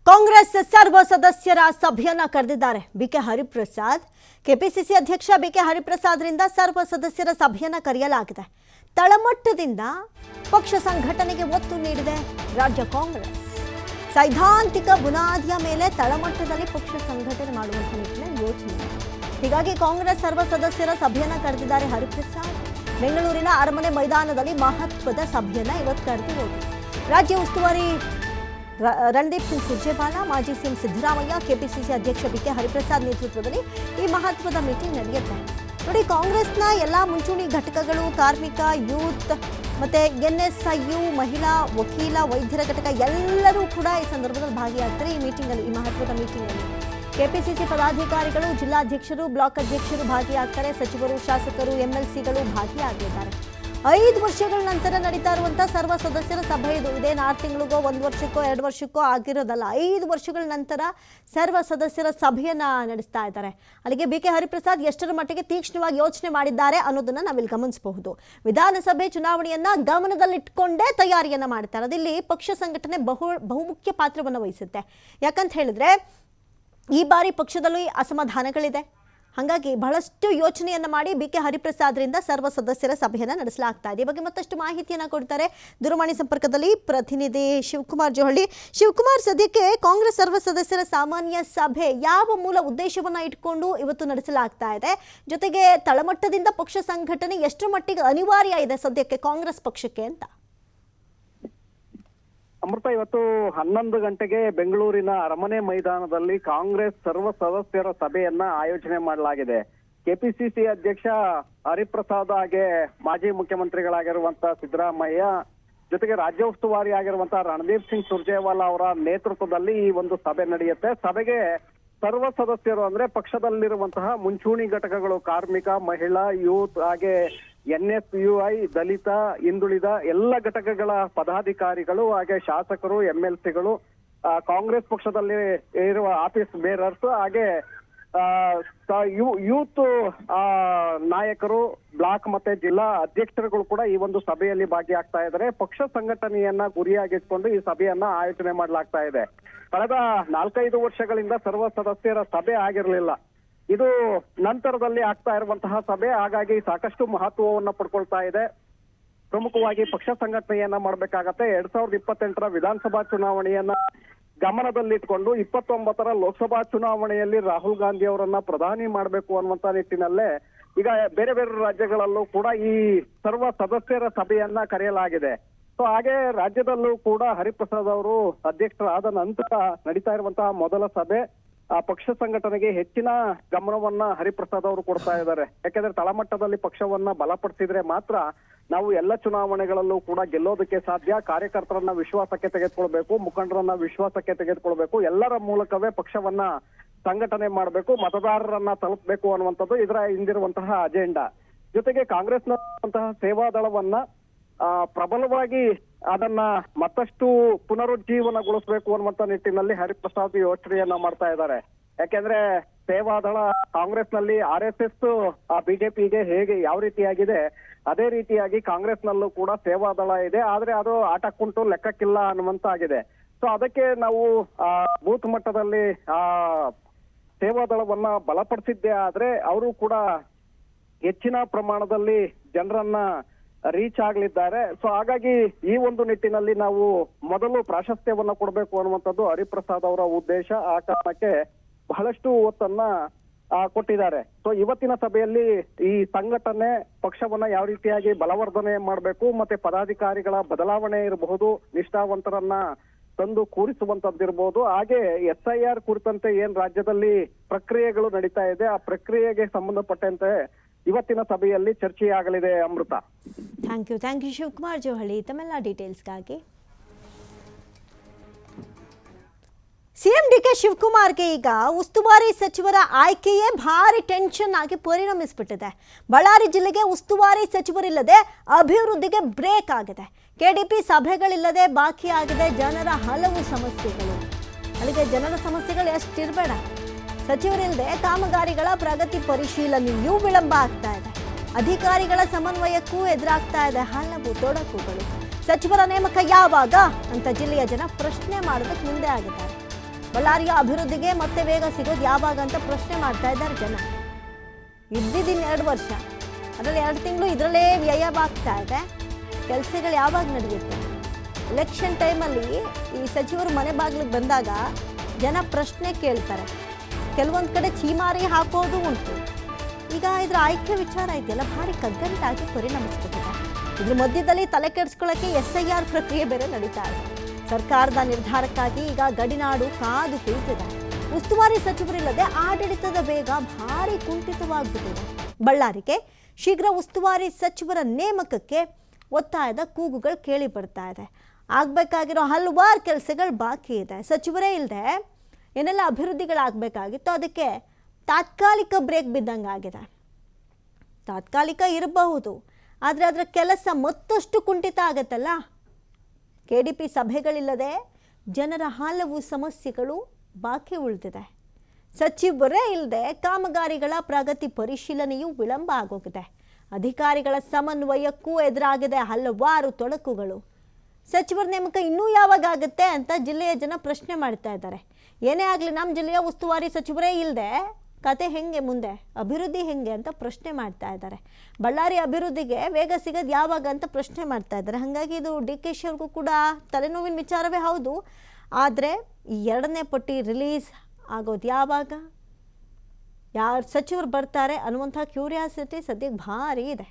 ಕಾಂಗ್ರೆಸ್ ಸರ್ವ ಸದಸ್ಯರ ಸಭೆಯನ್ನ ಕರೆದಿದ್ದಾರೆ ಬಿಕೆ ಹರಿಪ್ರಸಾದ್. ಕೆಪಿಸಿಸಿ ಅಧ್ಯಕ್ಷ ಬಿಕೆ ಹರಿಪ್ರಸಾದ್ರಿಂದ ಸರ್ವ ಸದಸ್ಯರ ಸಭೆಯನ್ನ ಕರೆಯಲಾಗಿದೆ. ತಳಮಟ್ಟದಿಂದ ಪಕ್ಷ ಸಂಘಟನೆಗೆ ಒತ್ತು ನೀಡಿದೆ ರಾಜ್ಯ ಕಾಂಗ್ರೆಸ್. ಸೈದ್ಧಾಂತಿಕ ಬುನಾದಿಯ ಮೇಲೆ ತಳಮಟ್ಟದಲ್ಲಿ ಪಕ್ಷ ಸಂಘಟನೆ ಮಾಡುವಂತ ನಿಟ್ಟಿನಲ್ಲಿ ಯೋಚನೆ. ಹೀಗಾಗಿ ಕಾಂಗ್ರೆಸ್ ಸರ್ವ ಸದಸ್ಯರ ಸಭೆಯನ್ನ ಕರೆದಿದ್ದಾರೆ ಹರಿಪ್ರಸಾದ್. ಬೆಂಗಳೂರಿನ ಅರಮನೆ ಮೈದಾನದಲ್ಲಿ ಮಹತ್ವದ ಸಭೆಯನ್ನ ಇವತ್ತು ಕರೆದಿರೋದು. ರಾಜ್ಯ ಉಸ್ತುವಾರಿ ರಣದೀಪ್ ಸಿಂಗ್ ಸುರ್ಜೇವಾಲಾ, ಮಾಜಿ ಸಿಎಂ ಸಿದ್ದರಾಮಯ್ಯ, ಕೆಪಿಸಿಸಿ ಅಧ್ಯಕ್ಷ ಬಿಕೆ ಹರಿಪ್ರಸಾದ್ ನೇತೃತ್ವದಲ್ಲಿ ಈ ಮಹತ್ವದ ಮೀಟಿಂಗ್ ನಡೆಯುತ್ತೆ. ನೋಡಿ, ಕಾಂಗ್ರೆಸ್ನ ಎಲ್ಲ ಮುಂಚೂಣಿ ಘಟಕಗಳು, ಕಾರ್ಮಿಕ, ಯೂತ್ ಮತ್ತೆ ಎನ್ಎಸ್ಐಯು, ಮಹಿಳಾ, ವಕೀಲ, ವೈದ್ಯರ ಘಟಕ ಎಲ್ಲರೂ ಕೂಡ ಈ ಸಂದರ್ಭದಲ್ಲಿ ಭಾಗಿಯಾಗ್ತಾರೆ. ಈ ಮೀಟಿಂಗಲ್ಲಿ, ಈ ಮಹತ್ವದ ಮೀಟಿಂಗಲ್ಲಿ ಕೆಪಿಸಿಸಿ ಪದಾಧಿಕಾರಿಗಳು, ಜಿಲ್ಲಾಧ್ಯಕ್ಷರು, ಬ್ಲಾಕ್ ಅಧ್ಯಕ್ಷರು ಭಾಗಿಯಾಗ್ತಾರೆ. ಸಚಿವರು, ಶಾಸಕರು, ಎಂಎಲ್ಸಿಗಳು ಭಾಗಿಯಾಗಿದ್ದಾರೆ. 5 ವರ್ಷಗಳ ನಂತರ ನಡೀತಾ ಇರುವಂತಹ ಸರ್ವ ಸದಸ್ಯರ ಸಭೆ ಇದು. ಇದೇನು 6 ತಿಂಗಳಿಗೋ 1 ವರ್ಷಕ್ಕೋ 2 ವರ್ಷಕ್ಕೋ ಆಗಿರೋದಲ್ಲ. 5 ವರ್ಷಗಳ ನಂತರ ಸರ್ವ ಸದಸ್ಯರ ಸಭೆಯನ್ನ ನಡೆಸ್ತಾ ಇದ್ದಾರೆ. ಅಲ್ಲಿಗೆ ಬಿಕೆ ಹರಿಪ್ರಸಾದ್ ಎಷ್ಟರ ಮಟ್ಟಿಗೆ ತೀಕ್ಷ್ಣವಾಗಿ ಯೋಚನೆ ಮಾಡಿದ್ದಾರೆ ಅನ್ನೋದನ್ನ ನಾವಿಲ್ಲಿ ಗಮನಿಸಬಹುದು. ವಿಧಾನಸಭೆ ಚುನಾವಣೆಯನ್ನ ಗಮನದಲ್ಲಿಟ್ಕೊಂಡೇ ತಯಾರಿಯನ್ನ ಮಾಡ್ತಾರೆ. ಅದಿಲ್ಲಿ ಪಕ್ಷ ಸಂಘಟನೆ ಬಹುಮುಖ್ಯ ಪಾತ್ರವನ್ನು ವಹಿಸುತ್ತೆ. ಯಾಕಂತ ಹೇಳಿದ್ರೆ ಈ ಬಾರಿ ಪಕ್ಷದಲ್ಲಿ ಅಸಮಾಧಾನಗಳಿದೆ. ಹಾಗಾಗಿ ಬಹಳಷ್ಟು ಯೋಚನೆಯನ್ನ ಮಾಡಿ ಬಿಕೆ ಹರಿಪ್ರಸಾದ್ರಿಂದ ಸರ್ವ ಸದಸ್ಯರ ಸಭೆಯನ್ನ ನಡೆಸಲಾಗ್ತಾ ಇದೆ. ಈ ಬಗ್ಗೆ ಮತ್ತಷ್ಟು ಮಾಹಿತಿಯನ್ನ ಕೊಡ್ತಾರೆ ದೂರವಾಣಿ ಸಂಪರ್ಕದಲ್ಲಿ ಪ್ರತಿನಿಧಿ ಶಿವಕುಮಾರ್ ಜೋಹಳ್ಳಿ. ಶಿವಕುಮಾರ್, ಸದ್ಯಕ್ಕೆ ಕಾಂಗ್ರೆಸ್ ಸರ್ವ ಸದಸ್ಯರ ಸಾಮಾನ್ಯ ಸಭೆ ಯಾವ ಮೂಲ ಉದ್ದೇಶವನ್ನ ಇಟ್ಕೊಂಡು ಇವತ್ತು ನಡೆಸಲಾಗ್ತಾ ಇದೆ? ಜೊತೆಗೆ ತಳಮಟ್ಟದಿಂದ ಪಕ್ಷ ಸಂಘಟನೆ ಎಷ್ಟು ಮಟ್ಟಿಗೆ ಅನಿವಾರ್ಯ ಇದೆ ಸದ್ಯಕ್ಕೆ ಕಾಂಗ್ರೆಸ್ ಪಕ್ಷಕ್ಕೆ ಅಂತ? ಅಮೃತ, ಇವತ್ತು 11 ಗಂಟೆಗೆ ಬೆಂಗಳೂರಿನ ಅರಮನೆ ಮೈದಾನದಲ್ಲಿ ಕಾಂಗ್ರೆಸ್ ಸರ್ವ ಸದಸ್ಯರ ಸಭೆಯನ್ನ ಆಯೋಜನೆ ಮಾಡಲಾಗಿದೆ. ಕೆಪಿಸಿಸಿ ಅಧ್ಯಕ್ಷ ಹರಿಪ್ರಸಾದ್ ಹಾಗೆ ಮಾಜಿ ಮುಖ್ಯಮಂತ್ರಿಗಳಾಗಿರುವಂತಹ ಸಿದ್ದರಾಮಯ್ಯ ಜೊತೆಗೆ ರಾಜ್ಯ ಉಸ್ತುವಾರಿ ಆಗಿರುವಂತಹ ರಣದೀಪ್ ಸಿಂಗ್ ಸುರ್ಜೇವಾಲಾ ಅವರ ನೇತೃತ್ವದಲ್ಲಿ ಈ ಒಂದು ಸಭೆ ನಡೆಯುತ್ತೆ. ಸಭೆಗೆ ಸರ್ವ ಸದಸ್ಯರು ಅಂದ್ರೆ ಪಕ್ಷದಲ್ಲಿರುವಂತಹ ಮುಂಚೂಣಿ ಘಟಕಗಳು, ಕಾರ್ಮಿಕ, ಮಹಿಳಾ, ಯೂತ್ ಹಾಗೆ ಎನ್ಎಸ್ಯುಐ, ದಲಿತ, ಹಿಂದುಳಿದ ಎಲ್ಲ ಘಟಕಗಳ ಪದಾಧಿಕಾರಿಗಳು ಹಾಗೆ ಶಾಸಕರು, ಎಂಎಲ್ಸಿಗಳು, ಕಾಂಗ್ರೆಸ್ ಪಕ್ಷದಲ್ಲಿ ಇರುವ ಆಫೀಸ್ ಬೇರರ್ಸ್ ಹಾಗೆ ಯೂತ್ ನಾಯಕರು, ಬ್ಲಾಕ್ ಮತ್ತೆ ಜಿಲ್ಲಾ ಅಧ್ಯಕ್ಷರುಗಳು ಕೂಡ ಈ ಒಂದು ಸಭೆಯಲ್ಲಿ ಭಾಗಿಯಾಗ್ತಾ ಇದ್ದಾರೆ. ಪಕ್ಷ ಸಂಘಟನೆಯನ್ನ ಗುರಿಯಾಗಿಟ್ಕೊಂಡು ಈ ಸಭೆಯನ್ನ ಆಯೋಜನೆ ಮಾಡಲಾಗ್ತಾ ಇದೆ. ಕಳೆದ 4-5 ವರ್ಷಗಳಿಂದ ಸರ್ವ ಸದಸ್ಯರ ಸಭೆ ಆಗಿರಲಿಲ್ಲ. ಇದು ನಂತರದಲ್ಲಿ ಆಗ್ತಾ ಇರುವಂತಹ ಸಭೆ. ಹಾಗಾಗಿ ಸಾಕಷ್ಟು ಮಹತ್ವವನ್ನ ಪಡ್ಕೊಳ್ತಾ ಇದೆ. ಪ್ರಮುಖವಾಗಿ ಪಕ್ಷ ಸಂಘಟನೆಯನ್ನ ಮಾಡ್ಬೇಕಾಗತ್ತೆ. 2028ರ ವಿಧಾನಸಭಾ ಚುನಾವಣೆಯನ್ನ ಗಮನದಲ್ಲಿಟ್ಕೊಂಡು 29ರ ಲೋಕಸಭಾ ಚುನಾವಣೆಯಲ್ಲಿ ರಾಹುಲ್ ಗಾಂಧಿ ಅವರನ್ನ ಪ್ರಧಾನಿ ಮಾಡಬೇಕು ಅನ್ನುವಂತ ನಿಟ್ಟಿನಲ್ಲೇ ಈಗ ಬೇರೆ ಬೇರೆ ರಾಜ್ಯಗಳಲ್ಲೂ ಕೂಡ ಈ ಸರ್ವ ಸದಸ್ಯರ ಸಭೆಯನ್ನ ಕರೆಯಲಾಗಿದೆ. ಸೊ ಹಾಗೆ ರಾಜ್ಯದಲ್ಲೂ ಕೂಡ ಹರಿಪ್ರಸಾದ್ ಅವರು ಅಧ್ಯಕ್ಷರಾದ ನಂತರ ನಡೀತಾ ಇರುವಂತಹ ಮೊದಲ ಸಭೆ. ಪಕ್ಷ ಸಂಘಟನೆಗೆ ಹೆಚ್ಚಿನ ಗಮನವನ್ನ ಹರಿಪ್ರಸಾದ್ ಅವರು ಕೊಡ್ತಾ ಇದ್ದಾರೆ. ಯಾಕೆಂದ್ರೆ ತಳಮಟ್ಟದಲ್ಲಿ ಪಕ್ಷವನ್ನ ಬಲಪಡಿಸಿದ್ರೆ ಮಾತ್ರ ನಾವು ಎಲ್ಲ ಚುನಾವಣೆಗಳಲ್ಲೂ ಕೂಡ ಗೆಲ್ಲೋದಕ್ಕೆ ಸಾಧ್ಯ. ಕಾರ್ಯಕರ್ತರನ್ನ ವಿಶ್ವಾಸಕ್ಕೆ ತೆಗೆದುಕೊಳ್ಬೇಕು, ಮುಖಂಡರನ್ನ ವಿಶ್ವಾಸಕ್ಕೆ ತೆಗೆದುಕೊಳ್ಬೇಕು, ಎಲ್ಲರ ಮೂಲಕವೇ ಪಕ್ಷವನ್ನ ಸಂಘಟನೆ ಮಾಡಬೇಕು, ಮತದಾರರನ್ನ ತಲುಪಬೇಕು ಅನ್ನುವಂಥದ್ದು ಇದರ ಹಿಂದಿರುವಂತಹ ಅಜೆಂಡಾ. ಜೊತೆಗೆ ಕಾಂಗ್ರೆಸ್ನ ಸೇವಾದಳವನ್ನ ಪ್ರಬಲವಾಗಿ ಅದನ್ನ ಮತ್ತಷ್ಟು ಪುನರುಜ್ಜೀವನಗೊಳಿಸಬೇಕು ಅನ್ನುವಂತ ನಿಟ್ಟಿನಲ್ಲಿ ಹರಿಪ್ರಸಾದ್ ಯೋಚನೆಯನ್ನ ಮಾಡ್ತಾ ಇದ್ದಾರೆ. ಯಾಕೆಂದ್ರೆ ಸೇವಾದಳ ಕಾಂಗ್ರೆಸ್ನಲ್ಲಿ RSS ಬಿಜೆಪಿಗೆ ಹೇಗೆ ಯಾವ ರೀತಿಯಾಗಿದೆ ಅದೇ ರೀತಿಯಾಗಿ ಕಾಂಗ್ರೆಸ್ನಲ್ಲೂ ಕೂಡ ಸೇವಾದಳ ಇದೆ. ಆದ್ರೆ ಅದು ಆಟಕ್ಕುಂಟು ಲೆಕ್ಕಕ್ಕಿಲ್ಲ ಅನ್ನುವಂತಾಗಿದೆ. ಸೊ ಅದಕ್ಕೆ ನಾವು ಬೂತ್ ಮಟ್ಟದಲ್ಲಿ ಸೇವಾದಳವನ್ನ ಬಲಪಡಿಸಿದ್ದೇ ಆದ್ರೆ ಅವರು ಕೂಡ ಹೆಚ್ಚಿನ ಪ್ರಮಾಣದಲ್ಲಿ ಜನರನ್ನ ರೀಚ್ ಆಗ್ಲಿದ್ದಾರೆ. ಸೊ ಹಾಗಾಗಿ ಈ ಒಂದು ನಿಟ್ಟಿನಲ್ಲಿ ನಾವು ಮೊದಲು ಪ್ರಾಶಸ್ತ್ಯವನ್ನ ಕೊಡಬೇಕು ಅನ್ನುವಂಥದ್ದು ಹರಿಪ್ರಸಾದ್ ಅವರ ಉದ್ದೇಶ. ಆ ಕಾರಣಕ್ಕೆ ಬಹಳಷ್ಟು ಒತ್ತನ್ನ ಕೊಟ್ಟಿದ್ದಾರೆ. ಸೊ ಇವತ್ತಿನ ಸಭೆಯಲ್ಲಿ ಈ ಸಂಘಟನೆ ಪಕ್ಷವನ್ನ ಯಾವ ರೀತಿಯಾಗಿ ಬಲವರ್ಧನೆ ಮಾಡಬೇಕು, ಮತ್ತೆ ಪದಾಧಿಕಾರಿಗಳ ಬದಲಾವಣೆ ಇರಬಹುದು, ನಿಷ್ಠಾವಂತರನ್ನ ತಂದು ಕೂರಿಸುವಂತದ್ದಿರಬಹುದು, ಹಾಗೆ SIR ಕುರಿತಂತೆ ಏನ್ ರಾಜ್ಯದಲ್ಲಿ ಪ್ರಕ್ರಿಯೆಗಳು ನಡೀತಾ ಇದೆ ಆ ಪ್ರಕ್ರಿಯೆಗೆ ಸಂಬಂಧಪಟ್ಟಂತೆ ಇವತ್ತಿನ ಸಭೆಯಲ್ಲಿ ಚರ್ಚೆಯಾಗಲಿದೆ. ಅಮೃತ, ಥ್ಯಾಂಕ್ ಯು ಶಿವಕುಮಾರ್ ಜೋಹಳ್ಳಿ ತಮ್ಮೆಲ್ಲ ಡೀಟೇಲ್ಸ್ಗಾಗಿ. ಸಿಎಂ ಡಿಕೆ ಶಿವಕುಮಾರ್ಗೆ ಈಗ ಉಸ್ತುವಾರಿ ಸಚಿವರ ಆಯ್ಕೆಯೇ ಭಾರಿ ಟೆನ್ಷನ್ ಆಗಿ ಪರಿಣಮಿಸಿಬಿಟ್ಟಿದೆ. ಬಳ್ಳಾರಿ ಜಿಲ್ಲೆಗೆ ಉಸ್ತುವಾರಿ ಸಚಿವರಿಲ್ಲದೆ ಅಭಿವೃದ್ಧಿಗೆ ಬ್ರೇಕ್ ಆಗಿದೆ. ಕೆಡಿಪಿ ಸಭೆಗಳಿಲ್ಲದೆ ಬಾಕಿಯಾಗಿದೆ ಜನರ ಹಲವು ಸಮಸ್ಯೆಗಳು. ಅಲ್ಲಿಗೆ ಜನರ ಸಮಸ್ಯೆಗಳು ಎಷ್ಟಿರಬೇಡ, ಸಚಿವರಿಲ್ಲದೆ ಕಾಮಗಾರಿಗಳ ಪ್ರಗತಿ ಪರಿಶೀಲನೆಯೂ ವಿಳಂಬ ಆಗ್ತಾ ಇದೆ. ಅಧಿಕಾರಿಗಳ ಸಮನ್ವಯಕ್ಕೂ ಎದುರಾಗ್ತಾ ಇದೆ ಹಲವು ತೊಡಕುಗಳು. ಸಚಿವರ ನೇಮಕ ಯಾವಾಗ ಅಂತ ಜಿಲ್ಲೆಯ ಜನ ಪ್ರಶ್ನೆ ಮಾಡೋದಕ್ಕೆ ಮುಂದೆ ಆಗಿದ್ದಾರೆ. ಬಳ್ಳಾರಿಯ ಅಭಿವೃದ್ಧಿಗೆ ಮತ್ತೆ ವೇಗ ಸಿಗೋದು ಯಾವಾಗ ಅಂತ ಪ್ರಶ್ನೆ ಮಾಡ್ತಾ ಇದ್ದಾರೆ ಜನ. ಇದ್ದಿದ್ದೀನಿ 2 ವರ್ಷ, ಅದರಲ್ಲಿ 2 ತಿಂಗಳು ಇದರಲ್ಲೇ ವ್ಯಯವಾಗ್ತಾ ಇದೆ. ಕೆಲಸಗಳು ಯಾವಾಗ ನಡೆಯುತ್ತೆ? ಎಲೆಕ್ಷನ್ ಟೈಮಲ್ಲಿ ಈ ಸಚಿವರು ಮನೆ ಬಾಗಿಲಿಗೆ ಬಂದಾಗ ಜನ ಪ್ರಶ್ನೆ ಕೇಳ್ತಾರೆ. ಕೆಲವೊಂದು ಕಡೆ ಚೀಮಾರಿ ಹಾಕೋದು ಉಂಟು. ಈಗ ಇದರ ಆಯ್ಕೆ ವಿಚಾರ ಇದೆಯಲ್ಲ ಭಾರಿ ಕಗ್ಗಂಟಾಗಿ ಪರಿಣಮಿಸ್ಬಿಟ್ಟಿದೆ. ಇದ್ರ ಮಧ್ಯದಲ್ಲಿ ತಲೆ ಕೆಡಿಸ್ಕೊಳ್ಳೋಕ್ಕೆ SIR ಪ್ರಕ್ರಿಯೆ ಬೇರೆ ನಡೀತಾ ಇದೆ. ಸರ್ಕಾರದ ನಿರ್ಧಾರಕ್ಕಾಗಿ ಈಗ ಗಡಿನಾಡು ಕಾದು ಕುಳಿತಿದೆ. ಉಸ್ತುವಾರಿ ಸಚಿವರಿಲ್ಲದೆ ಆಡಳಿತದ ವೇಗ ಭಾರಿ ಕುಂಠಿತವಾಗ್ಬಿಟ್ಟಿದೆ. ಬಳ್ಳಾರಿಗೆ ಶೀಘ್ರ ಉಸ್ತುವಾರಿ ಸಚಿವರ ನೇಮಕಕ್ಕೆ ಒತ್ತಾಯದ ಕೂಗುಗಳು ಕೇಳಿ ಬರ್ತಾ ಇದೆ. ಆಗಬೇಕಾಗಿರೋ ಹಲವಾರು ಕೆಲಸಗಳು ಬಾಕಿ ಇದೆ. ಸಚಿವರೇ ಇಲ್ಲದೆ ಏನೆಲ್ಲ ಅಭಿವೃದ್ಧಿಗಳಾಗಬೇಕಾಗಿತ್ತು, ಅದಕ್ಕೆ ತಾತ್ಕಾಲಿಕ ಬ್ರೇಕ್ ಬಿದ್ದಂಗೆ ಆಗಿದೆ. ತಾತ್ಕಾಲಿಕ ಇರಬಹುದು, ಆದರೆ ಅದರ ಕೆಲಸ ಮತ್ತಷ್ಟು ಕುಂಠಿತ ಆಗತ್ತಲ್ಲ. KDP ಸಭೆಗಳಿಲ್ಲದೆ ಜನರ ಹಲವು ಸಮಸ್ಯೆಗಳು ಬಾಕಿ ಉಳಿದಿದೆ. ಸಚಿವರೇ ಇಲ್ಲದೆ ಕಾಮಗಾರಿಗಳ ಪ್ರಗತಿ ಪರಿಶೀಲನೆಯೂ ವಿಳಂಬ ಆಗೋಗಿದೆ. ಅಧಿಕಾರಿಗಳ ಸಮನ್ವಯಕ್ಕೂ ಎದುರಾಗಿದೆ ಹಲವಾರು ತೊಡಕುಗಳು. ಸಚಿವರ ನೇಮಕ ಇನ್ನೂ ಯಾವಾಗ ಆಗುತ್ತೆ ಅಂತ ಜಿಲ್ಲೆಯ ಜನ ಪ್ರಶ್ನೆ ಮಾಡ್ತಾ ಇದ್ದಾರೆ. ಏನೇ ಆಗಲಿ ನಮ್ಮ ಜಿಲ್ಲೆಯ ಉಸ್ತುವಾರಿ ಸಚಿವರೇ ಇಲ್ಲದೆ ಕತೆ ಹೆಂಗೆ ಮುಂದೆ, ಅಭಿವೃದ್ಧಿ ಹೆಂಗೆ ಅಂತ ಪ್ರಶ್ನೆ ಮಾಡ್ತಾ ಇದ್ದಾರೆ. ಬಳ್ಳಾರಿ ಅಭಿವೃದ್ಧಿಗೆ ವೇಗ ಸಿಗೋದು ಯಾವಾಗ ಅಂತ ಪ್ರಶ್ನೆ ಮಾಡ್ತಾ ಇದ್ದಾರೆ. ಹಾಗಾಗಿ ಇದು DKಶಿ ಅವ್ರಿಗೂ ಕೂಡ ತಲೆನೋವಿನ ವಿಚಾರವೇ ಹೌದು. ಆದರೆ ಈ 2ನೇ ಪಟ್ಟಿ ರಿಲೀಸ್ ಆಗೋದು ಯಾವಾಗ, ಯಾರು ಸಚಿವರು ಬರ್ತಾರೆ ಅನ್ನುವಂಥ ಕ್ಯೂರಿಯಾಸಿಟಿ ಸದ್ಯಕ್ಕೆ ಭಾರಿ ಇದೆ.